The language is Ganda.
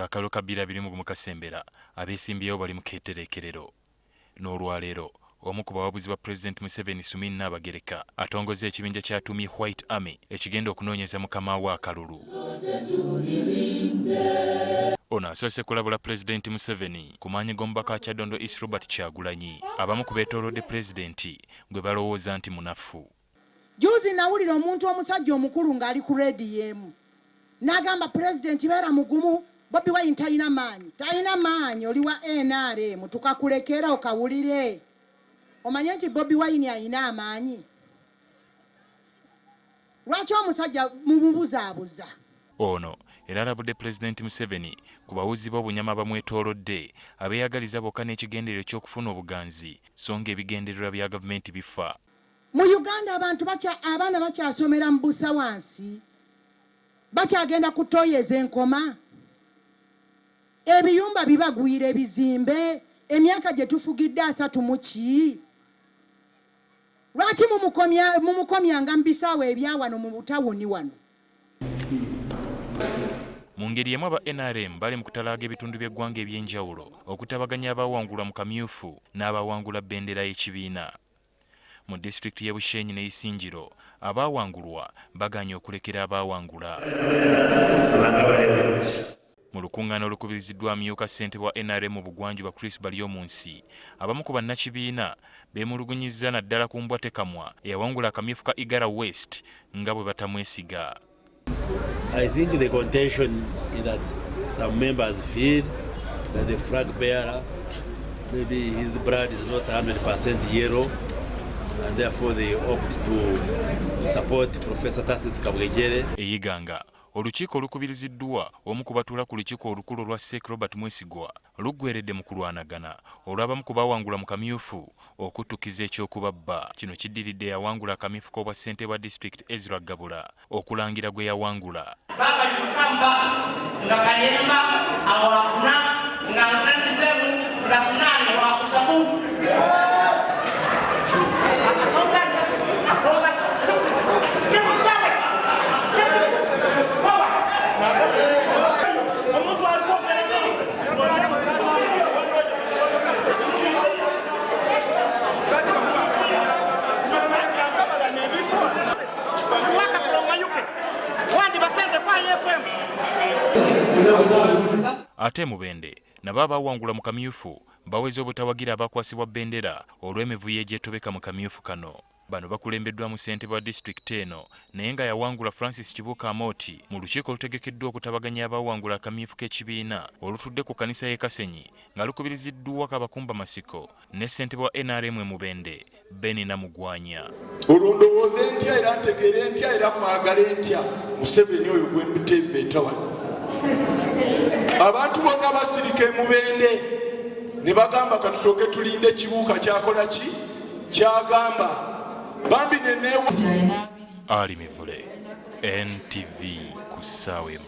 ng'akalulu ka 2021 kasembera abeesimbyewo bali mu keetereekerero. N'olwaleero omu ku bawabuzi ba Pulezidenti Museveni Sumin Nnabagereka atongozza ekibinja ky'atuumye White Army ekigenda okunoonyeza Mukama we akalulu. Ono asoose kulabula Pulezidenti Museveni ku maanyi g'omubaka wa Kyaddondo East Robert Kyagulanyi abamu ku beetoolodde Pulezidenti gwe balowooza nti munafu. Juzi nawulira omuntu omusajja omukulu ng'ali ku rediyo n'agamba Pulezidenti beera mugumu, Bobi Wine talina maanyi, oli wa NRM, tukakulekera okawulire. Omanye nti Bobi Wine alina amaanyi? Lwaki omusajja mumubuzaabuza? Ono era alabudde Pulezidenti Museveni ku bawuzi b'obunyama bamwetoolodde abeeyagaliza bokka n'ekigendererwa ky'okufuna obuganzi so ng'ebigendererwa bya gavumenti bifa. Mu Uganda abaana bakyasomera mu busa wansi, bakyagenda kutoyeza enkoma, ebiyumba bibagwira ebizimbe, emyaka gye tufugidde 30 lwaki mumukomyanga mu bisaawo ebyawano mu butawuni wano? Mu ngeri emu aba NRM bali mu kutalaaga ebitundu by'eggwanga eby'enjawulo okutabaganya abaawangula mu kamyufu n'abaawangula bendera y'ekibiina. Mu disitulikiti y'e Bushenyi ne Isingiro abaawangulwa baganye okulekera abaawangula. Mu lukuŋŋaana olukubiriziddwa amyuka ssentebe wa NRM mu bugwanjuba Chris Balyomunsi, abamu ku bannakibiina beemulugunyizza naddala ku mbwa Tekamwa eyawangula akamyufu ka Igara West nga bwe batamwesiga. I think the contention is that some members feel that the flag bearer, maybe his blood is not 100% yellow, and therefore they opt to support Professor Kyagulanyi. Eyiganga olukiiko olukubiriziddwa omu ku batuula ku lukiiko olukulu olwa Sseek Robert Mwesigwa luggweeredde mu kulwanagana olw'abamu ku baawangula mu kamyufu okuttukiza eky'okubabba. Kino kiddiridde yawangula akamyufu k'obwa ssentebe wa disitulikiti Ezra Gabula okulangira gwe yawangula. Baba Mukama nga kayemba awakuna nga nzembisemu nga sinani wakusabu. Ate Mubende nabo abaawangula mu kamyufu baweze obutawagira abaakwasibwa bendera olw'emivuyo egyetobeka mu kamyufu kano. Bano bakulembeddwa mu ssentebe wa disitulikiti eno naye nga yawangula Francis Kibuuka Amooti mu lukiiko olutegekeddwa okutabaganya abaawangula akamyufu k'ekibiina olutudde ku kkanisa y'e Kasenyi nga lukubiriziddwa Kabakumba Masiko ne ssentebe wa NRM Mubende Beni Namugwanya. Olundowooze ntya era ntegeere ntya era mwagale ntya Museveni oyo gwe mbuteebeeta wano. Abantu bonna basirika Mubende ne bagamba katusooke tulinde Kibuuka kyakola ki kyagamba. Bambi neneewo Ali Mivule NTV ku ssaawa emu.